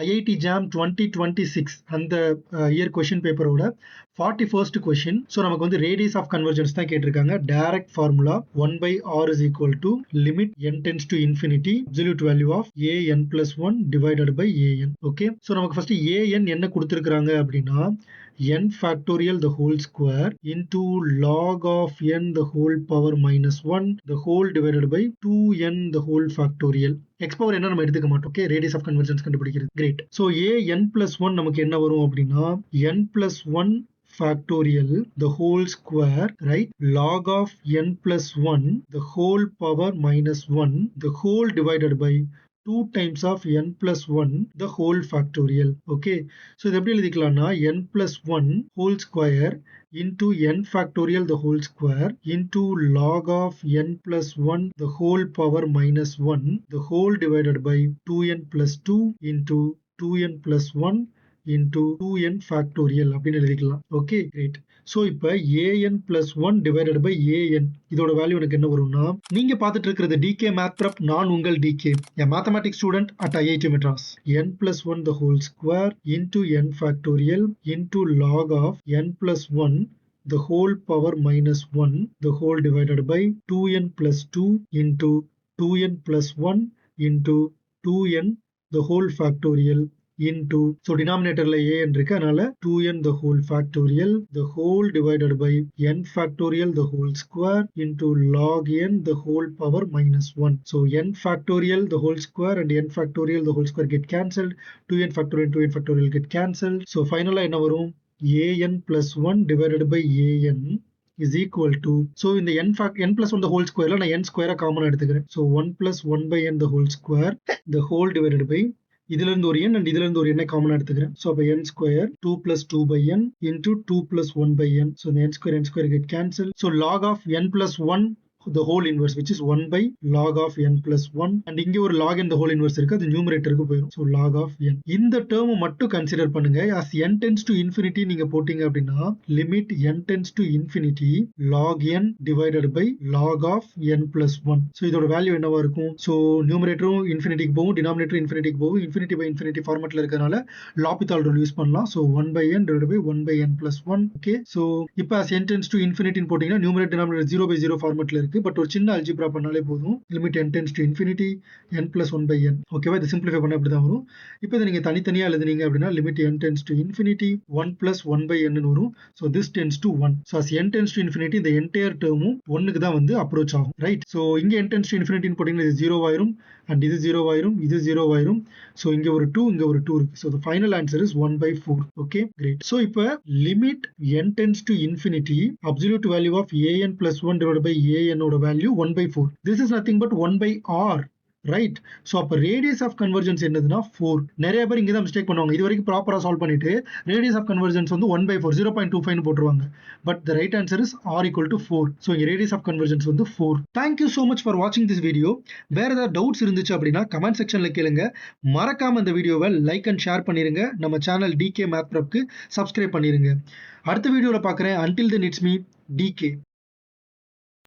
IIT jam 2026 அந்த year question பேப்பரோட 41st question. So நமக்கு வந்து ரேடியஸ் ஆஃப் கன்வர்ஜென்ஸ் தான் கேட்டிருக்காங்க. Direct formula 1/r is equal to limit n tends to infinity absolute value of an plus 1 divided by an. Okay, so நமக்கு first an என்ன கொடுத்திருக்காங்க அப்படின்னா n factorial the whole square into log of n the whole power minus 1 the whole divided by 2n the whole factorial. x power என்ன நம்ம எடுத்துக்க மாட்டோம். Okay, radius of convergence கண்டுபிடிக்கிறது. Great. So an plus 1 நமக்கு என்ன வரும் அப்படின்னா n plus 1 factorial the whole square, right? Log of n plus 1 the whole power minus 1 the whole divided by 2 times of n plus 1 the whole factorial. Okay, so இது எப்படி எழுதிக்கலாம்னா n plus 1 whole square into n factorial the whole square into log of n plus 1 the whole power minus 1 the whole divided by 2n plus 2 into 2n plus 1 into 2n factorial அப்படின்னு எழுதிக்கலாம். Okay, great. So இப்போ an plus 1 divided by an இதோட value எனக்கு என்ன வரும்னா, நீங்க பார்த்துட்டு இருக்கிறது டிகே மேத் ப்ரெப், நான் உங்கள் decay, a mathematics student at IIT Madras. n plus 1 the whole square into n factorial into log of n plus 1 the whole power minus 1 the whole divided by 2n plus 2 into 2n plus 1 into 2n the whole factorial into, so denominatorல an இருக்கு, அதனால 2n the whole factorial the whole divided by n factorial the whole square into log n the whole power minus 1. So n factorial the whole square and n factorial the whole square get cancelled, 2n factorial and 2n factorial get cancelled. So finally என்ன வரும், an plus 1 divided by an is equal to, so in the n plus 1 the whole square நான் n square common எடுத்துக்கிறேன். So 1 plus 1 by n the whole square the whole divided by, இதுல இருந்து ஒரு n and இதுல இருந்து ஒரு n காமனா எடுத்துக்கிறேன். So அப்ப n square 2 plus 2 by n into 2 plus 1 by n. So the n square get cancelled. So log of n plus 1 the whole inverse, which is 1 by log of n plus 1, and இங்க ஒரு log n the whole inverse இருக்கு, அது நியூமரேட்டருக்கு போயிடும். So log of n இந்த term மட்டும் consider பண்ணுங்க. as n tends to infinity நீங்க போட்டீங்க அப்படின்னா limit n tends to infinity log n divided by log of n plus 1. so இதோட வேல்யூ என்னவா இருக்கும், so நியூமரேட்டரும் இன்ஃபினிட்டிக்கு போகும், டினாமினேட்டரும் இன்ஃபினிட்டிக்கு போகும், இன்ஃபினிட்டி பை இன்ஃபினிட்டி ஃபார்மட்ல இருக்கறனால l'Hopital ரூல் யூஸ் பண்ணலாம். so 1 by n divided by 1 by n plus 1. okay, so இப்போ as n tends to infinity ன்னு போட்டீங்கன்னா நியூமரேட்டர் டினாமினேட்டர் 0 by 0 ஃபார்மட்ல இருக்கு. பட் ஒரு சின்ன அல்ஜிப்ரா பண்ணாலே போதும், limit n tends to infinity n plus 1 by n. ஓகேவா, இது சிம்பிளிஃபை பண்ண அப்படி தான் வரும். இப்போ இதை நீங்க தனித்தனியா எழுதுனீங்க அப்படின்னா limit n tends to infinity 1 plus 1 by n ன்னு வரும். so this tends to 1. so as n tends to infinity இந்த என்டையர் டேர்மும் 1க்கு தான் வந்து அப்ரோச் ஆகும், ரைட்? so இங்க n tends to infinity ன்னு போட்டீங்கன்னா இது 0 ஆயிரும், and இது 0 ஆயிரும், இது 0 ஆயிரும். so இங்க ஒரு 2, இங்க ஒரு 2 இருக்கு. so the final answer is 1 by 4. okay, great. so இப்போ limit n tends to infinity absolute value of an plus 1 divided by an ஓட value 1 by 4. this is nothing but 1 by r, right? so அப்ப radius of convergence என்னதுன்னா 4. நிறைய பேர் இங்க தான் mistake பண்ணுவாங்க. இது வரைக்கும் ப்ராப்பரா சால்வ் பண்ணிட்டு radius of convergence வந்து 1 by 4 0.25 ன்னு போட்டுருவாங்க. but the right answer is r equal to 4. so இங்க radius of convergence வந்து 4. thank you so much for watching this video. வேற ஏதாவது டவுட்ஸ் இருந்துச்சு அப்படின்னா கமெண்ட் செக்ஷன்ல கேளுங்க. மறக்காம இந்த வீடியோவை லைக் அண்ட் ஷேர் பண்ணிருங்க. நம்ம சேனல் டிகே மேத் ப்ரெப்க்கு சப்ஸ்கிரைப் பண்ணிருங்க. அடுத்த வீடியோல பார்க்குறேன். until then it's me DK.